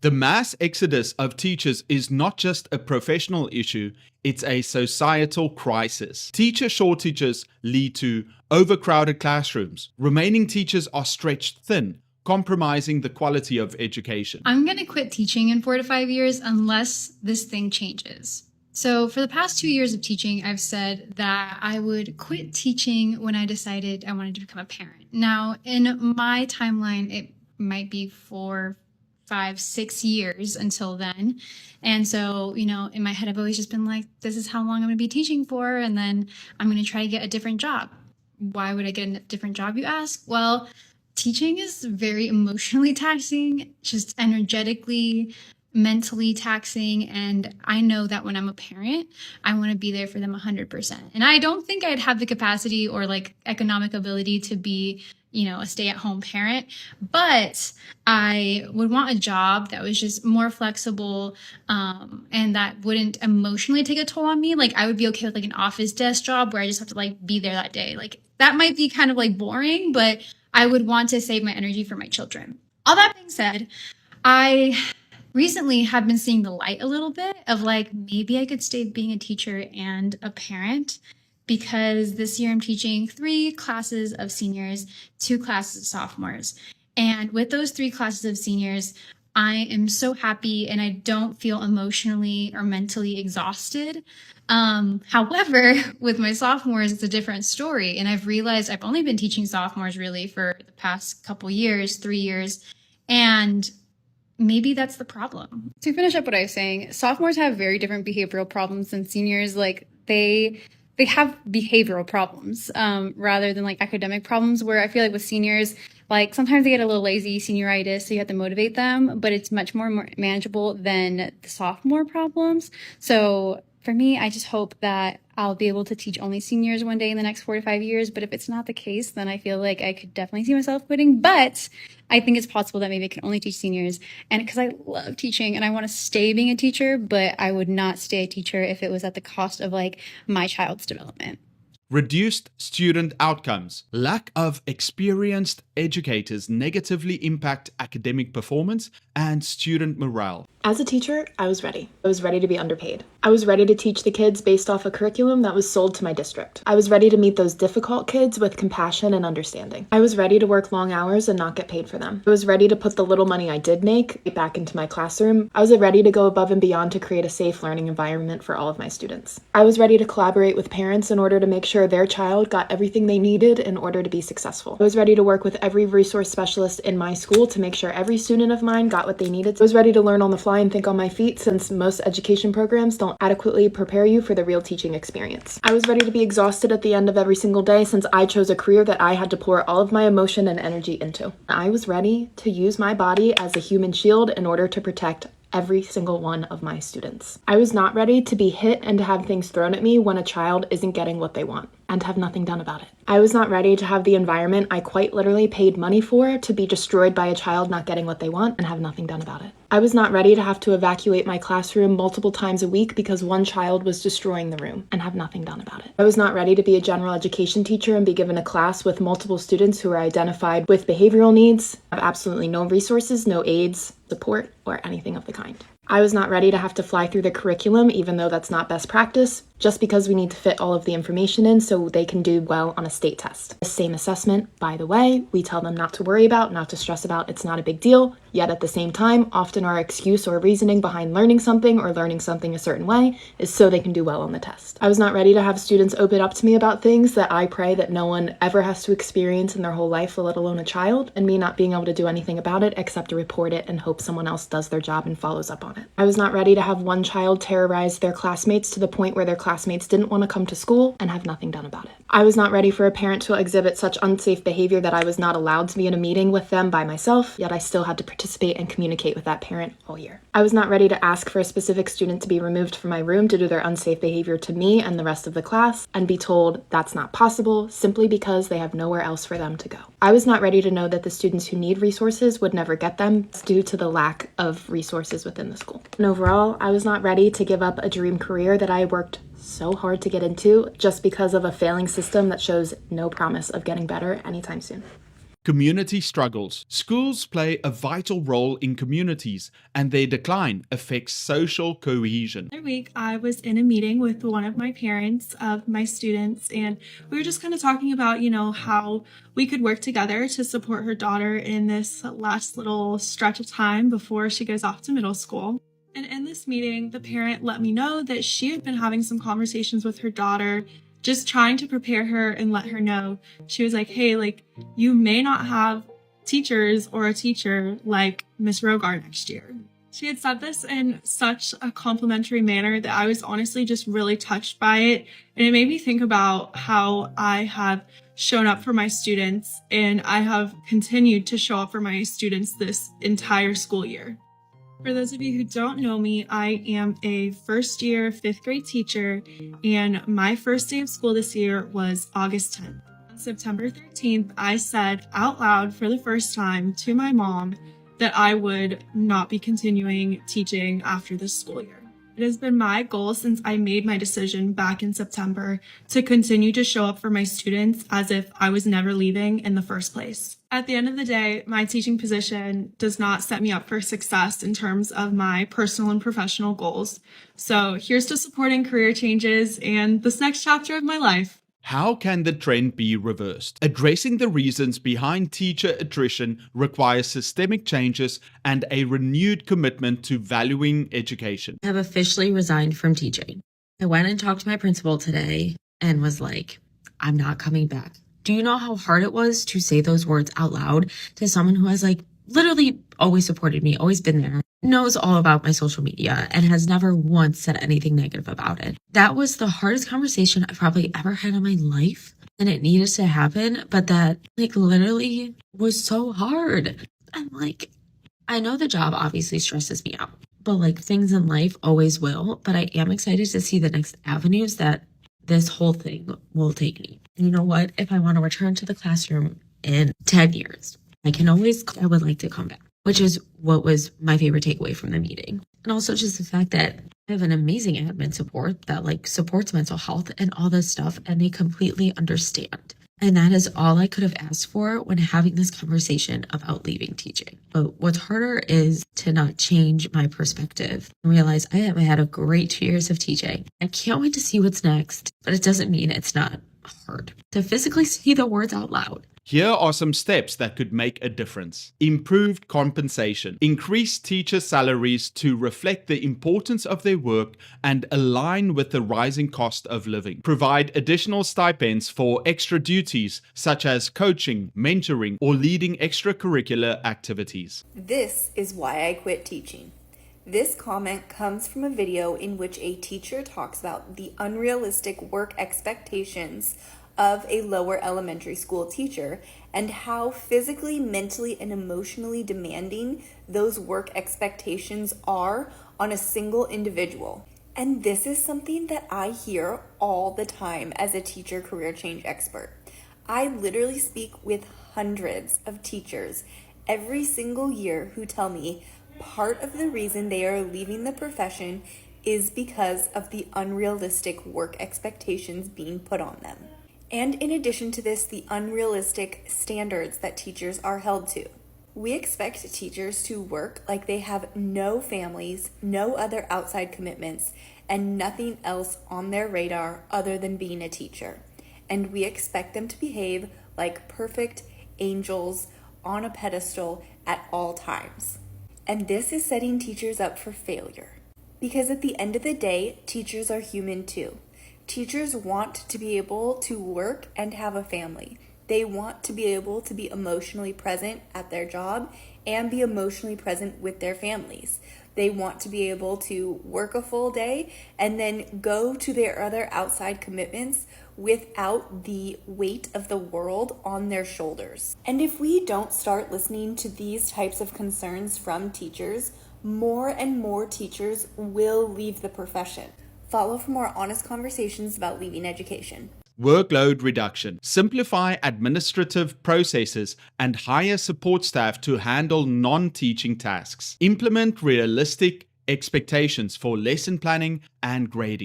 The mass exodus of teachers is not just a professional issue, it's a societal crisis. Teacher shortages lead to overcrowded classrooms. Remaining teachers are stretched thin, compromising the quality of education. I'm going to quit teaching in 4 to 5 years unless this thing changes. So for the past 2 years of teaching, I've said that I would quit teaching when I decided I wanted to become a parent. Now, in my timeline, it might be 4, 5, 6 years until then. And so, in my head, I've always just been like, this is how long I'm going to be teaching for. And then I'm going to try to get a different job. Why would I get a different job, you ask? Well, teaching is very emotionally taxing, just energetically, mentally taxing. And I know that when I'm a parent, I want to be there for them 100%. And I don't think I'd have the capacity or economic ability to be, a stay-at-home parent, but I would want a job that was just more flexible, and that wouldn't emotionally take a toll on me. I would be okay with an office desk job where I just have to be there that day. That might be kind of boring, but I would want to save my energy for my children. All that being said, I recently have been seeing the light a little bit of maybe I could stay being a teacher and a parent, because this year I'm teaching 3 classes of seniors, 2 classes of sophomores. And with those 3 classes of seniors, I am so happy and I don't feel emotionally or mentally exhausted. However, with my sophomores, it's a different story. And I've realized I've only been teaching sophomores really for the past couple years, 3 years. And maybe that's the problem. To finish up what I was saying, sophomores have very different behavioral problems than seniors. They have behavioral problems rather than academic problems, where I feel with seniors, sometimes they get a little lazy, senioritis, so you have to motivate them, but it's much more manageable than the sophomore problems. So for me, I just hope that I'll be able to teach only seniors one day in the next 4 to 5 years. But if it's not the case, then I feel like I could definitely see myself quitting. But I think it's possible that maybe I can only teach seniors. And because I love teaching and I want to stay being a teacher, but I would not stay a teacher if it was at the cost of my child's development. Reduced student outcomes. Lack of experienced educators negatively impact academic performance and student morale. As a teacher, I was ready. I was ready to be underpaid. I was ready to teach the kids based off a curriculum that was sold to my district. I was ready to meet those difficult kids with compassion and understanding. I was ready to work long hours and not get paid for them. I was ready to put the little money I did make back into my classroom. I was ready to go above and beyond to create a safe learning environment for all of my students. I was ready to collaborate with parents in order to make sure their child got everything they needed in order to be successful. I was ready to work with every resource specialist in my school to make sure every student of mine got what they needed. I was ready to learn on the fly and think on my feet, since most education programs don't adequately prepare you for the real teaching experience. I was ready to be exhausted at the end of every single day, since I chose a career that I had to pour all of my emotion and energy into. I was ready to use my body as a human shield in order to protect every single one of my students. I was not ready to be hit and to have things thrown at me when a child isn't getting what they want and have nothing done about it. I was not ready to have the environment I quite literally paid money for to be destroyed by a child not getting what they want and have nothing done about it. I was not ready to have to evacuate my classroom multiple times a week because one child was destroying the room and have nothing done about it. I was not ready to be a general education teacher and be given a class with multiple students who are identified with behavioral needs, have absolutely no resources, no aids, support, or anything of the kind. I was not ready to have to fly through the curriculum, even though that's not best practice, just because we need to fit all of the information in so they can do well on a state test. The same assessment, by the way, we tell them not to worry about, not to stress about, it's not a big deal, yet at the same time, often our excuse or reasoning behind learning something or learning something a certain way is so they can do well on the test. I was not ready to have students open up to me about things that I pray that no one ever has to experience in their whole life, let alone a child, and me not being able to do anything about it except to report it and hope someone else does their job and follows up on it. I was not ready to have one child terrorize their classmates to the point where their classmates didn't want to come to school and have nothing done about it. I was not ready for a parent to exhibit such unsafe behavior that I was not allowed to be in a meeting with them by myself, yet I still had to participate and communicate with that parent all year. I was not ready to ask for a specific student to be removed from my room due to their unsafe behavior to me and the rest of the class and be told that's not possible simply because they have nowhere else for them to go. I was not ready to know that the students who need resources would never get them due to the lack of resources within the school. And overall, I was not ready to give up a dream career that I worked so hard to get into just because of a failing system that shows no promise of getting better anytime soon. Community struggles. Schools play a vital role in communities, and their decline affects social cohesion. The other week, I was in a meeting with one of my parents of my students, and we were just kind of talking about, how we could work together to support her daughter in this last little stretch of time before she goes off to middle school. And in this meeting, the parent let me know that she had been having some conversations with her daughter, just trying to prepare her and let her know. She was like, hey, you may not have teachers or a teacher like Miss Rogar next year. She had said this in such a complimentary manner that I was honestly just really touched by it. And it made me think about how I have shown up for my students, and I have continued to show up for my students this entire school year. For those of you who don't know me, I am a first-year 5th grade teacher, and my first day of school this year was August 10th. On September 13th, I said out loud for the first time to my mom that I would not be continuing teaching after this school year. It has been my goal since I made my decision back in September to continue to show up for my students as if I was never leaving in the first place. At the end of the day, my teaching position does not set me up for success in terms of my personal and professional goals. So here's to supporting career changes and this next chapter of my life. How can the trend be reversed? Addressing the reasons behind teacher attrition requires systemic changes and a renewed commitment to valuing education. I have officially resigned from teaching. I went and talked to my principal today and was like, I'm not coming back. Do you know how hard it was to say those words out loud to someone who has literally always supported me, always been there, knows all about my social media, and has never once said anything negative about it? That was the hardest conversation I've probably ever had in my life, and it needed to happen, but that literally was so hard. I'm I know the job obviously stresses me out, but things in life always will, but I am excited to see the next avenues that this whole thing will take me. And you know what? If I want to return to the classroom in 10 years, I would like to come back, which is what was my favorite takeaway from the meeting. And also just the fact that I have an amazing admin support that supports mental health and all this stuff, and they completely understand. And that is all I could have asked for when having this conversation about leaving teaching. But what's harder is to not change my perspective and realize I have had a great 2 years of teaching. I can't wait to see what's next, but it doesn't mean it's not hard to physically say the words out loud. Here are some steps that could make a difference. Improved compensation. Increase teacher salaries to reflect the importance of their work and align with the rising cost of living. Provide additional stipends for extra duties such as coaching, mentoring, or leading extracurricular activities. This is why I quit teaching. This comment comes from a video in which a teacher talks about the unrealistic work expectations of a lower elementary school teacher and how physically, mentally, and emotionally demanding those work expectations are on a single individual. And this is something that I hear all the time as a teacher career change expert. I literally speak with hundreds of teachers every single year who tell me part of the reason they are leaving the profession is because of the unrealistic work expectations being put on them. And in addition to this, the unrealistic standards that teachers are held to. We expect teachers to work like they have no families, no other outside commitments, and nothing else on their radar other than being a teacher. And we expect them to behave like perfect angels on a pedestal at all times. And this is setting teachers up for failure. Because at the end of the day, teachers are human too. Teachers want to be able to work and have a family. They want to be able to be emotionally present at their job and be emotionally present with their families. They want to be able to work a full day and then go to their other outside commitments without the weight of the world on their shoulders. And if we don't start listening to these types of concerns from teachers, more and more teachers will leave the profession. Follow for more honest conversations about leaving education. Workload reduction. Simplify administrative processes and hire support staff to handle non-teaching tasks. Implement realistic expectations for lesson planning and grading.